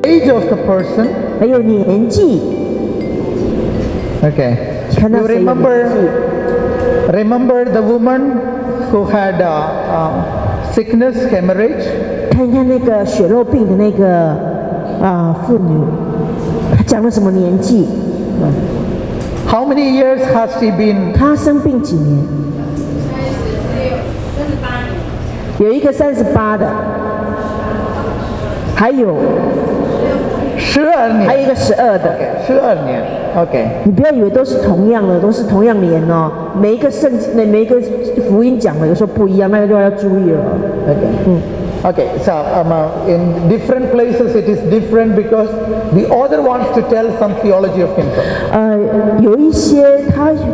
age of the person. 还有年纪。Okay. 看到 You 谁有年纪 remember the woman who had sickness, hemorrhage? 看一看那个血肉病的那个妇女，她讲了什么年纪How many years has she been? 她生病几年？有一个38的，还有12年。还有一个12的。Okay, 12年。Okay. 你不要以为都是同样的，都是同样年哦。每一个福音讲的有时候不一样，那个就要注意了。Okay, so in different places it is different because the author wants to tell some theology of himself. 有一些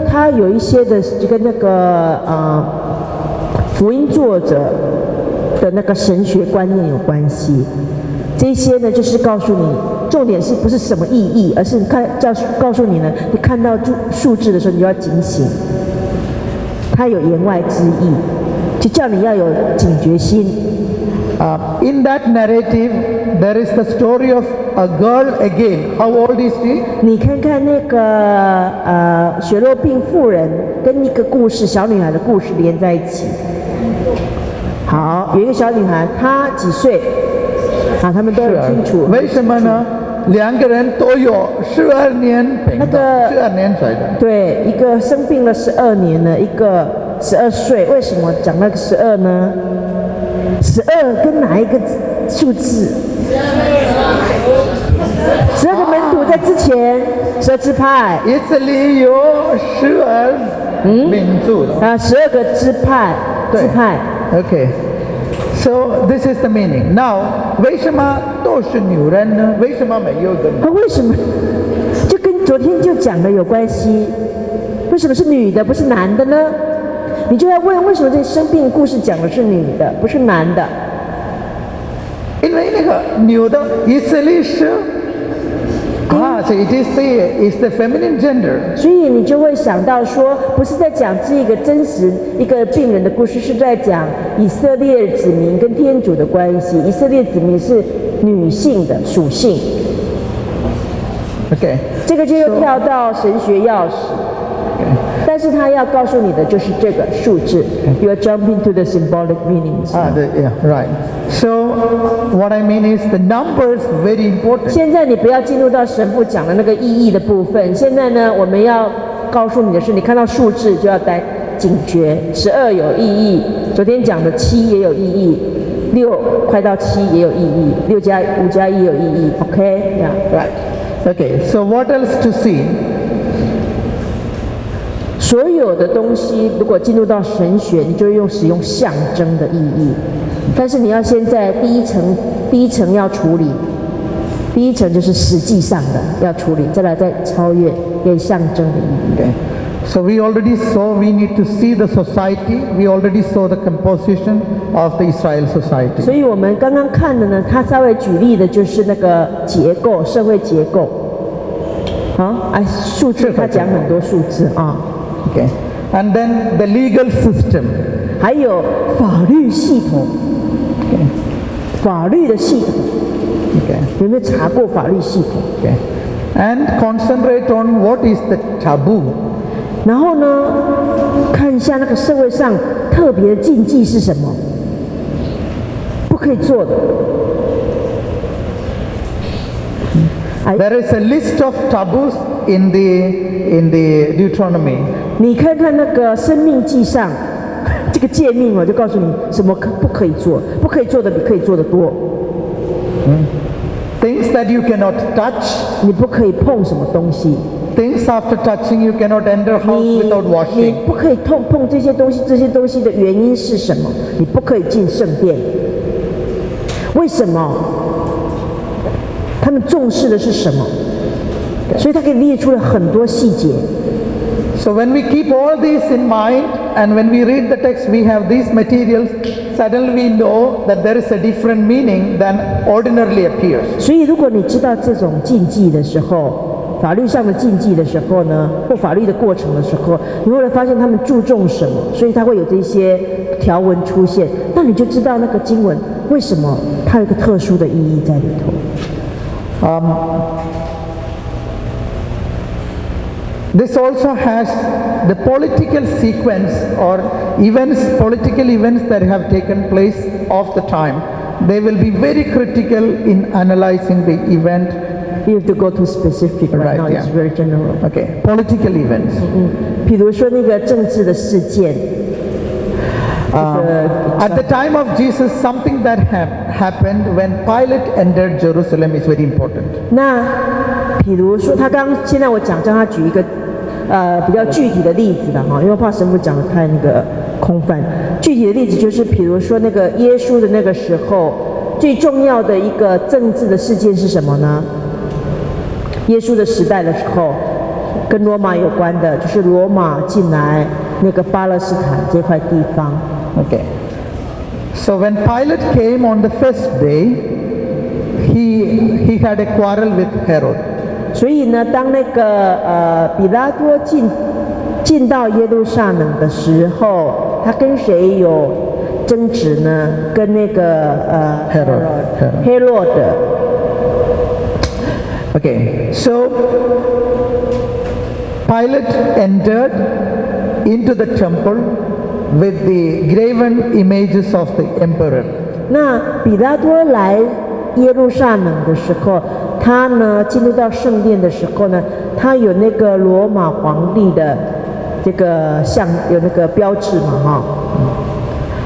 他有一些的就跟那个福音作者的那个神学观念有关系。这些呢，就是告诉你，重点是不是什么意义，而是告诉你呢，你看到数字的时候，你就要警醒，它有言外之意，就叫你要有警觉心。In that narrative, there is the story of a girl again. How old is she? 你看看那个血肉病妇人跟一个故事，小女孩的故事连在一起。好，有一个小女孩，她几岁？他们都很清楚。为什么呢？两个人都有12年病的，12年岁的。对，一个生病了12年了，一个12岁。为什么讲那个12呢？12跟哪一个数字？12个门徒在之前，12支派。以色列有12民族的。12个支派。Okay. So this is the meaning. Now, 为什么都是女人呢？为什么没有个男？为什么？就跟昨天就讲的有关系。为什么是女的，不是男的呢？你就要问，为什么这生病故事讲的是女的，不是男的？因为那个女的以色列是so it is the feminine gender. 所以你就会想到说，不是在讲这个真实一个病人的故事，是在讲以色列子民跟天主的关系。以色列子民是女性的属性。Okay. 这个就又跳到神学钥匙。但是他要告诉你的就是这个数字。You are jumping to the symbolic meanings. Yeah, right. So what I mean is the numbers very important. 现在你不要进入到神父讲的那个意义的部分。现在呢，我们要告诉你的是，你看到数字就要警觉。12有意义，昨天讲的7也有意义，6快到7也有意义，5加1有意义。Okay, yeah, right. Okay. So what else to see? 所有的东西，如果进入到神学，你就会使用象征的意义。但是你要先在第一层要处理，第一层就是实际上的要处理，再来再超越给象征的意义。Okay. So we already saw we need to see the society. We already saw the composition of the Israel society. 所以我们刚刚看的呢，他稍微举例的就是那个结构，社会结构。好，数字他讲很多数字啊。Okay. And then the legal system. 还有法律系统。法律的系统。Okay. 有没有查过法律系统？ Okay. And concentrate on what is the taboo. 然后呢，看一下那个社会上特别的禁忌是什么，不可以做的。There is a list of taboos in the Deuteronomy. 你看看那个生命记上这个诫命，我就告诉你什么不可以做，不可以做的比可以做的多。Things that you cannot touch. 你不可以碰什么东西。Things after touching you cannot enter house without washing. 你不可以碰这些东西，这些东西的原因是什么？你不可以进圣殿。为什么？他们重视的是什么？所以他给列出了很多细节。So when we keep all these in mind, and when we read the text, we have these materials. Suddenly we know that there is a different meaning than ordinarily appears. 所以如果你知道这种禁忌的时候，法律上的禁忌的时候呢，或法律的过程的时候，你会发现他们注重什么，所以它会有这些条文出现。那你就知道那个经文为什么它有一个特殊的意义在里头。This also has the political sequence or political events that have taken place of the time. They will be very critical in analyzing the event. You have to go to specific right now. It's very general. Okay, political events. 比如说那个政治的事件。At the time of Jesus, something that happened when Pilate entered Jerusalem is very important. 那比如说，现在我让他举一个比较具体的例子的哈，因为怕神父讲的太那个空泛。具体的例子就是，比如说那个耶稣的那个时候，最重要的一个政治的事件是什么呢？耶稣的时代的时候，跟罗马有关的，就是罗马进来那个巴勒斯坦这块地方。Okay. So when Pilate came on the first day, he had a quarrel with Herod. 所以呢，当那个比拉多进到耶路撒冷的时候，他跟谁有争执呢？跟那个黑洛德。Okay, so Pilate entered into the temple with the graven images of the emperor. 那比拉多来耶路撒冷的时候，他呢进入到圣殿的时候呢，他有那个罗马皇帝的这个像有那个标志嘛哈。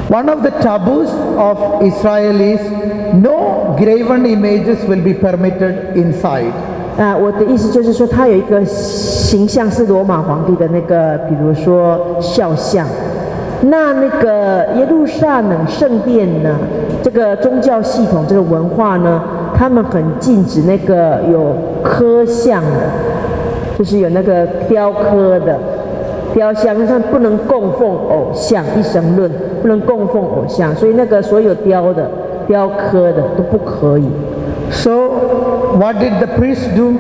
One of the taboos of Israel is no graven images will be permitted inside. 我的意思就是说，他有一个形象是罗马皇帝的那个，比如说肖像。那个耶路撒冷圣殿呢，这个宗教系统这个文化呢，他们很禁止那个有刻像的，就是有那个雕刻的雕像，他不能供奉偶像，一神论不能供奉偶像，所以那个所有雕刻的都不可以。So what did the priests do?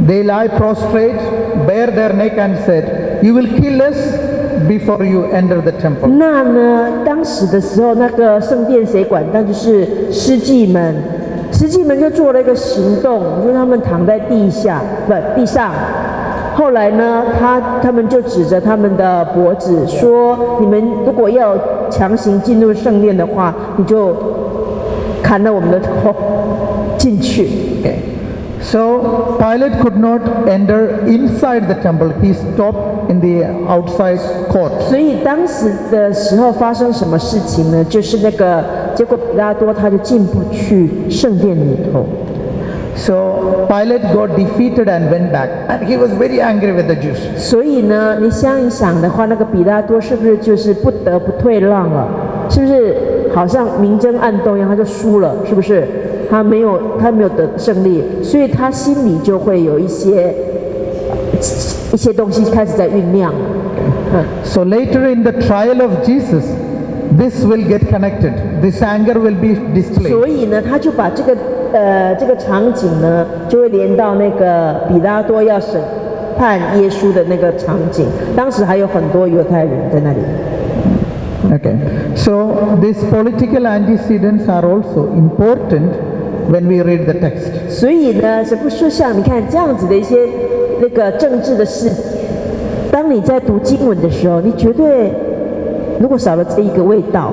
They lie prostrate, bare their neck and said, "You will kill us before you enter the temple." 那呢，当时的时候，那个圣殿谁管？那就是司祭们就做了一个行动，就是他们躺在地上。后来呢，他们就指着他们的脖子说：“你们如果要强行进入圣殿的话，你就砍了我们的头进去。” Okay. So Pilate could not enter inside the temple. He stopped in the outside court. 所以当时的时候发生什么事情呢？就是那个结果比拉多他就进不去圣殿里头。So Pilate got defeated and went back, and he was very angry with the Jews. 所以呢，你想一想的话，那个比拉多是不是就是不得不退让了？是不是好像明争暗斗一样，他就输了？是不是？他没有得胜利，所以他心里就会有一些东西开始在酝酿。So later in the trial of Jesus, this will get connected. This anger will be displayed. 所以呢，他就把这个场景呢，就会连到那个比拉多要审判耶稣的那个场景。当时还有很多犹太人在那里。Okay. So these political antecedents are also important when we read the text. 所以呢，神父说像你看这样子的一些那个政治的事，当你在读经文的时候，你绝对如果少了这一个味道，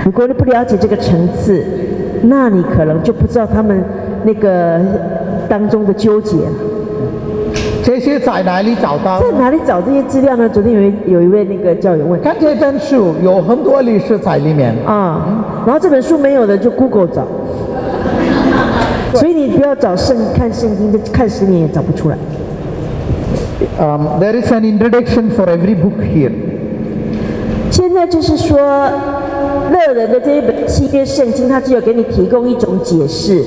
如果你不了解这个层次，那你可能就不知道他们那个当中的纠结。这些在哪里找到？在哪里找这些资料呢？昨天有一位那个教友问，看这本书有很多历史在里面啊，然后这本书没有的就 Google 找，所以你不要看圣经，看10年也找不出来。There is an introduction for every book here. 现在就是说，乐人的这一本新约圣经，它只有给你提供一种解释，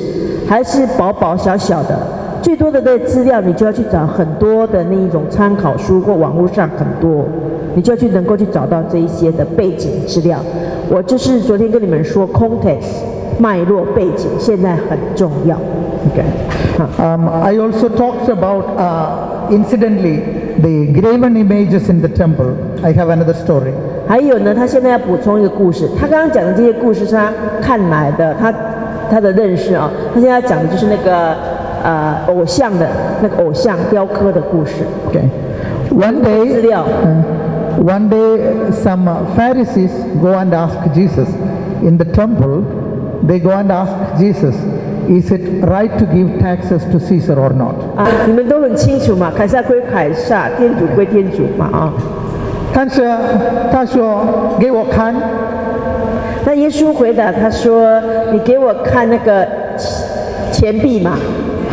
还是薄小的。最多的资料，你就要去找很多的那一种参考书或网络上很多，你就要能够去找到这一些的背景资料。我就是昨天跟你们说 ，context 脉络背景现在很重要。Okay. I also talked about incidentally the graven images in the temple. I have another story. 还有呢，他现在要补充一个故事。他刚刚讲的这些故事是他看来的，他他的认识啊。他现在讲的就是那个偶像的那个偶像雕刻的故事。Okay. One 资 day, 料。one day, some Pharisees go and ask Jesus in the temple. They go and ask Jesus, "Is it right to give taxes to Caesar or not?" 你们都很清楚嘛，凯撒归凯撒，天主归天主嘛啊。但是他说给我看，那耶稣回答他说：“你给我看那个钱币嘛。”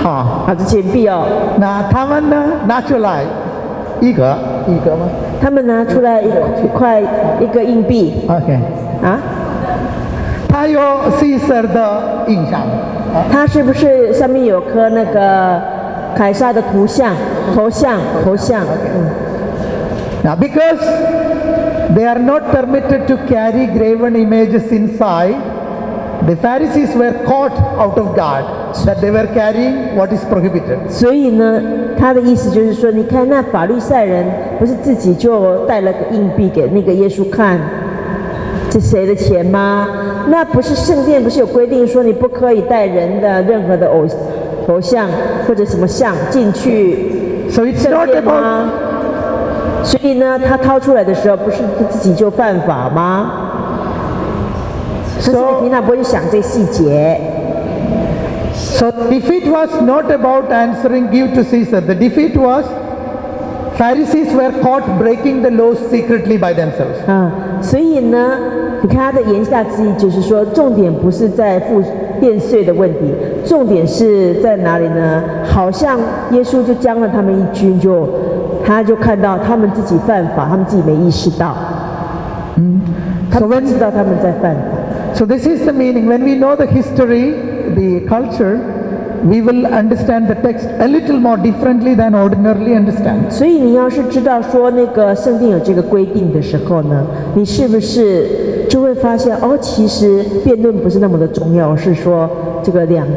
好，这钱币哦。那他们呢拿出来一个吗？他们拿出来一个硬币。OK。它有 Caesar 的印象。它是不是上面有颗那个凯撒的头像？Now, because they are not permitted to carry graven images inside, the Pharisees were caught out of guard that they were carrying what is prohibited. 所以呢，他的意思就是说，你看那法利赛人不是自己就带了个硬币给那个耶稣看，这谁的钱吗？那不是圣殿不是有规定说你不可以带人的任何的头像或者什么像进去圣殿吗？所以呢，他掏出来的时候，不是自己就犯法吗？可是你平常不会去想这细节。So defeat was not about answering give to Caesar. The defeat was Pharisees were caught breaking the laws secretly by themselves. 所以呢，你看他的言下之意就是说，重点不是在付殿税的问题，重点是在哪里呢？好像耶稣就将了他们一军，他就看到他们自己犯法，他们自己没意识到，他们不知道他们在犯法。So this is the meaning. When we know the history, the culture, we will understand the text a little more differently than ordinarily understand. 所以你要是知道说那个圣经有这个规定的时候呢，你是不是就会发现其实辩论不是那么的重要，是说这个两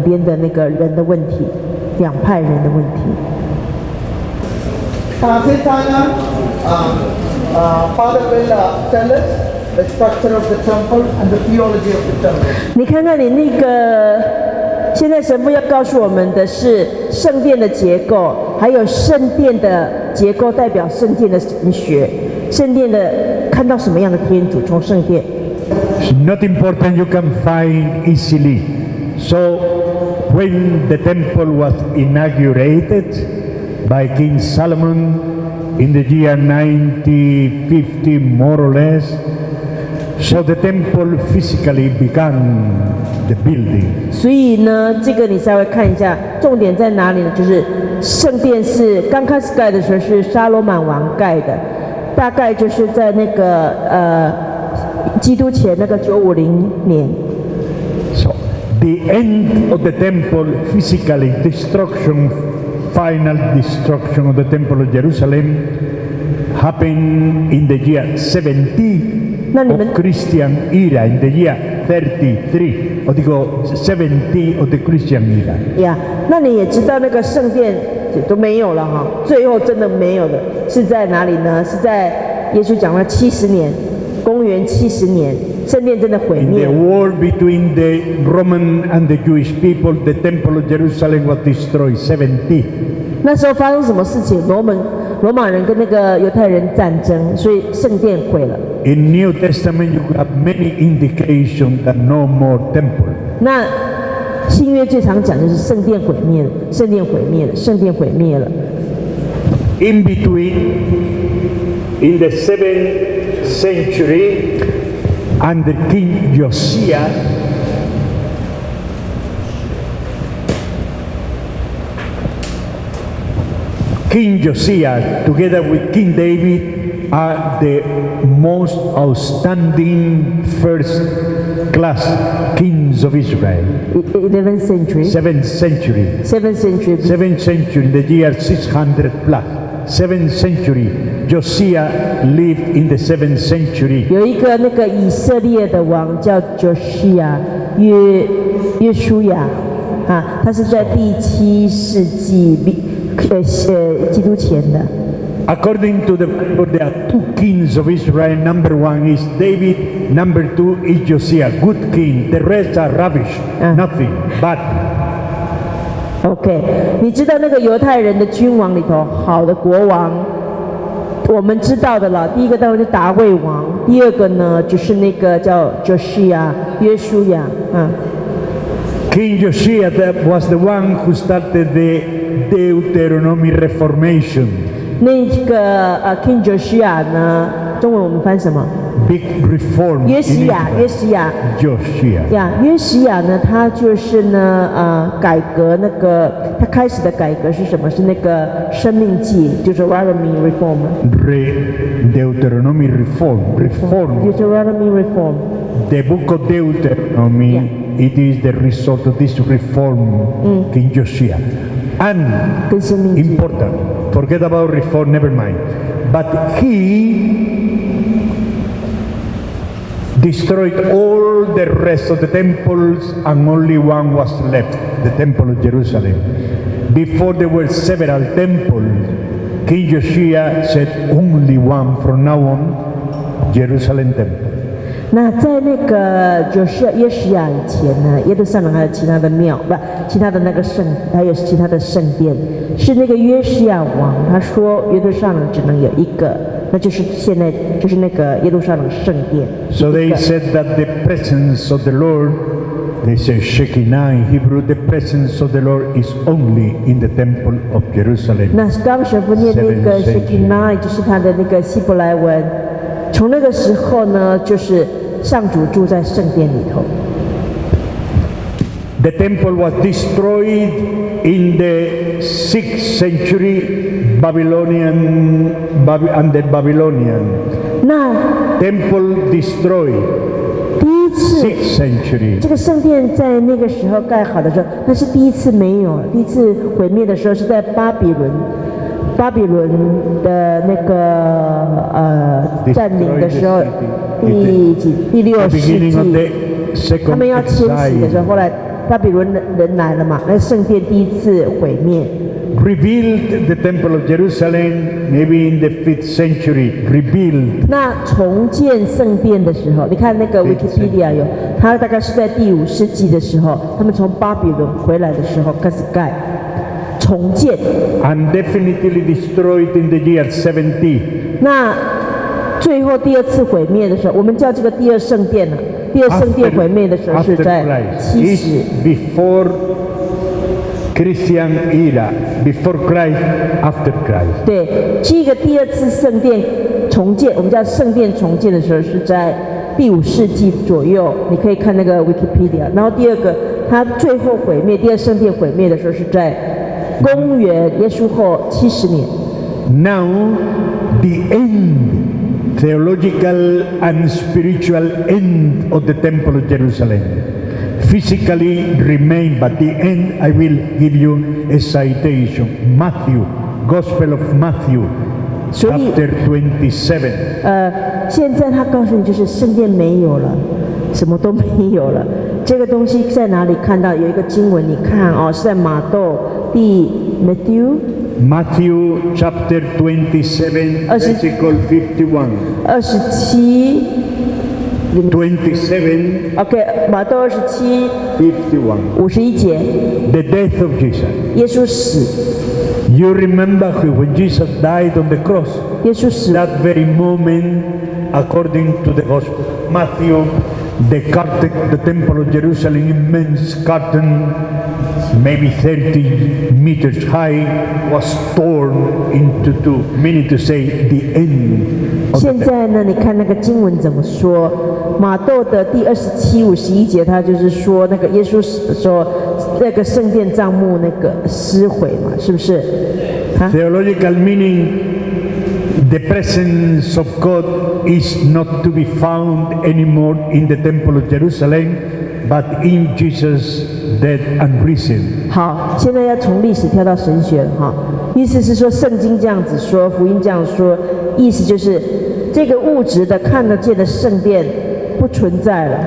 边的那个人的问题，两派人的问题。This time, Father will tell us the structure of the temple and the theology of the temple. 你看看你那个，现在神父要告诉我们的是圣殿的结构，还有圣殿的结构代表圣殿的神学，圣殿的看到什么样的天主，从圣殿。It's not important you can find easily. So when the temple was inaugurated by King Solomon in the year 1950 more or less, so the temple physically began the building. 所以呢，这个你稍微看一下，重点在哪里呢？就是圣殿是刚开始盖的时候是沙罗满王盖的，大概就是在那个基督前那个950年。So the end of the temple physically final destruction of the temple of Jerusalem happened in the year 70 of Christian era, in the year 33, o dico 70 of the Christian era. 那你也知道那个圣殿都没有了哈，最后真的没有了，是在哪里呢？是在耶稣讲了70年，公元70年，圣殿真的毁灭。In the war between the Roman and the Jewish people, the temple of Jerusalem was destroyed 70. 那时候发生什么事情？罗马人跟那个犹太人战争，所以圣殿毁了。In New Testament, you have many indications that no more temple. 那新约最常讲就是圣殿毁灭了，圣殿毁灭了，圣殿毁灭了。In between, in the 7th century, under King Josiah, King Josiah, together with King David, are the most outstanding first-class kings of Israel. 11th century. 7th century. 7th century. 7th century, in the year 600 plus. 7th century. Josiah lived in the 7th century. 有一个那个以色列的王叫 Josiah 约书亚他是在第7世纪基督前的。According to the Bible, there are two kings of Israel. Number one is David. Number two is Josiah, good king. The rest are rubbish, nothing, bad. OK， 你知道那个犹太人的君王里头，好的国王，我们知道的了。第一个当然是大卫王，第二个呢就是那个叫 Josiah 约书亚，King Josiah was the one who started the Deuteronomy Reformation. 那个King Josiah 呢，中文我们翻什么 ？Big reform. 约西亚，约西亚。Josiah. 呀，约西亚呢，他就是呢，改革那个，他开始的改革是什么？是那个生命记，就是 Deuteronomy reform。Deuteronomy reform. Deuteronomy reform. The book of Deuteronomy, it is the result of this reform, King Josiah. And important, forget about reform, never mind. But he destroyed all the rest of the temples and only one was left, the temple of Jerusalem. Before there were several temples, King Josiah said only one from now on, Jerusalem temple. 那在那个就是约西亚以前呢，耶路撒冷还有其他的庙，不，其他的那个圣，还有其他的圣殿，是那个约西亚王他说耶路撒冷只能有一个，那就是现在就是那个耶路撒冷圣殿。So they said that the presence of the Lord, they say Shekinah in Hebrew, the presence of the Lord is only in the temple of Jerusalem. 那刚神父念那个 Shekinah 就是他的那个希伯来文，从那个时候呢，就是上主住在圣殿里头。The temple was destroyed in the 6th century under Babylonian. 那 temple destroyed. 第一次 6th century. 这个圣殿在那个时候盖好的时候，那是第一次没有，第一次毁灭的时候是在巴比伦的那个占领的时候，第6世纪，他们要迁徙的时候，后来巴比伦人来了嘛，那圣殿第一次毁灭。Rebuilt the temple of Jerusalem, maybe in the 5th century. Rebuilt. 那重建圣殿的时候，你看那个 Wikipedia 有，它大概是在第5世纪的时候，他们从巴比伦回来的时候开始盖。重建 and definitely destroyed in the year 70. 那最后第二次毁灭的时候，我们叫这个第二圣殿了。第二圣殿毁灭的时候是在70。Before Christian era, before Christ, after Christ. 对，这个第二次圣殿重建，我们叫圣殿重建的时候是在第5世纪左右，你可以看那个 Wikipedia。然后第二个，它最后毁灭，第二圣殿毁灭的时候是在公元耶稣后70年。Now, the end, theological and spiritual end of the Temple of Jerusalem, physically remain, but the end, I will give you a citation. Matthew, Gospel of Matthew, chapter 27. 现在他告诉你，就是圣殿没有了，什么都没有了。这个东西在哪里看到？有一个经文，你看哦，是在马窦第 Matthew chapter 27, verse 51. 27. OK， 马窦27 51节。The death of Jesus. 耶稣死。You remember when Jesus died on the cross? 耶稣死。That very moment, according to the Gospel, Matthew, the temple of Jerusalem, immense curtain, maybe 30 meters high, was torn into two, meaning to say the end. 现在呢，你看那个经文怎么说？马窦的第27、51节，他就是说那个耶稣说那个圣殿帐幕那个撕毁嘛，是不是？Theological meaning, the presence of God is not to be found anymore in the temple of Jerusalem, but in Jesus' dead and risen. 好，现在要从历史跳到神学了哈。意思是说，圣经这样子说，福音这样说，意思就是这个物质的看得见的圣殿不存在了。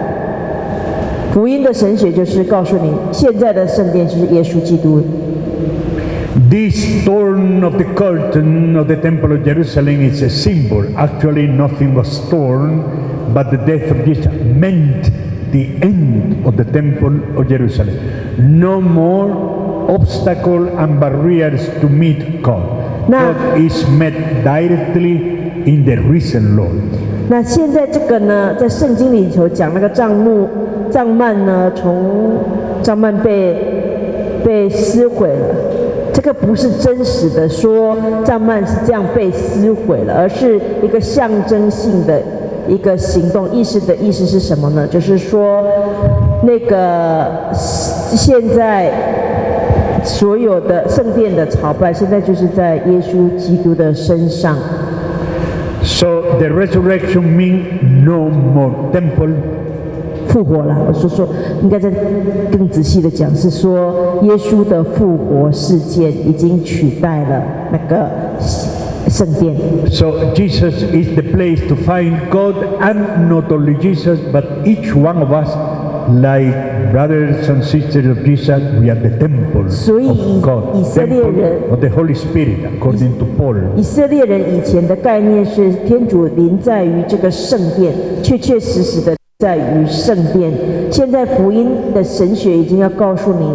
福音的神学就是告诉你，现在的圣殿就是耶稣基督。This torn of the curtain of the Temple of Jerusalem is a symbol. Actually, nothing was torn, but the death of Jesus meant the end of the Temple of Jerusalem. No more obstacle and barriers to meet God. God is met directly in the risen Lord. 那现在这个呢，在圣经里头讲那个帐幔呢，从帐幔被撕毁了。这个不是真实的说帐幔是这样被撕毁了，而是一个象征性的一个行动。意思是什么呢？就是说，那个现在所有的圣殿的朝拜，现在就是在耶稣基督的身上。So the resurrection means no more temple. 复活了，我说应该再更仔细的讲，是说耶稣的复活事件已经取代了那个圣殿。So Jesus is the place to find God, and not only Jesus, but each one of us, like brothers and sisters of Jesus, we are the temple of God, temple of the Holy Spirit, according to Paul. 以色列人以前的概念是天主临在于这个圣殿，确确实实的在于圣殿。现在福音的神学已经要告诉你，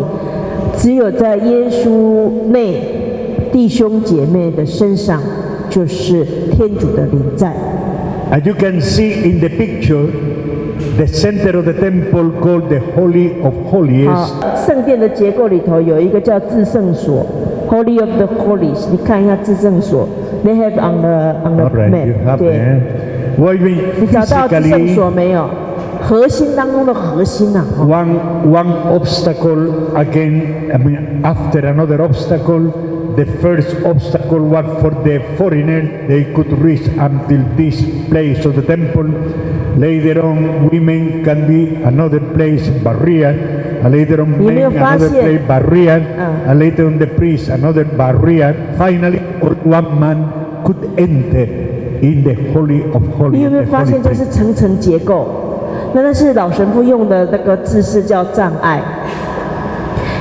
只有在耶稣内弟兄姐妹的身上，就是天主的临在。As you can see in the picture, the center of the temple called the Holy of Holies. 圣殿的结构里头有一个叫至圣所 ，Holy of the Holies。你看一下至圣所 ，They have on the map。对。你找到至圣所没有？核心当中的核心啊。One obstacle again, I mean, after another obstacle. The first obstacle was for the foreigner. They could reach until this place of the temple. Later on, women can be another place, barrier. And later on, men another place, barrier. And later on, the priest another barrier. Finally, one man could enter in the Holy of Holies. 你有没有发现这是层层结构？那是老神父用的那个字是叫障碍。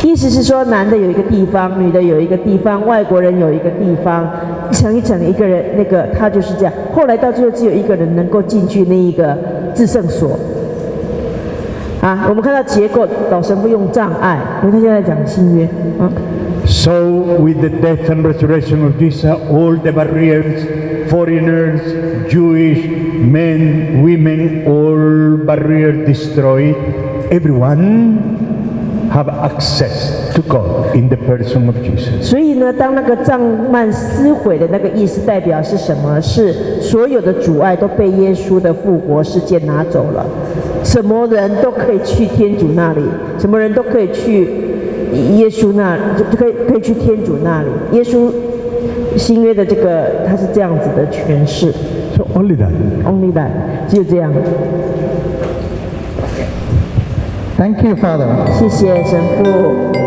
意思是说，男的有一个地方，女的有一个地方，外国人有一个地方，一层一层一个人，那个他就是这样。后来到最后，只有一个人能够进去那一个至圣所。我们看到结构，老神父用障碍，因为他现在讲新约。So with the death and resurrection of Jesus, all the barriers, foreigners, Jewish, men, women, all barriers destroyed. Everyone have access to God in the person of Jesus. 所以呢，当那个帐幔撕毁的那个意思代表是什么？是所有的阻碍都被耶稣的复活事件拿走了，什么人都可以去天主那里，什么人都可以去耶稣那里，就可以去天主那里。耶稣新约的这个他是这样子的诠释。So only that. Only that， 只有这样。Thank you, Father. 谢谢神父。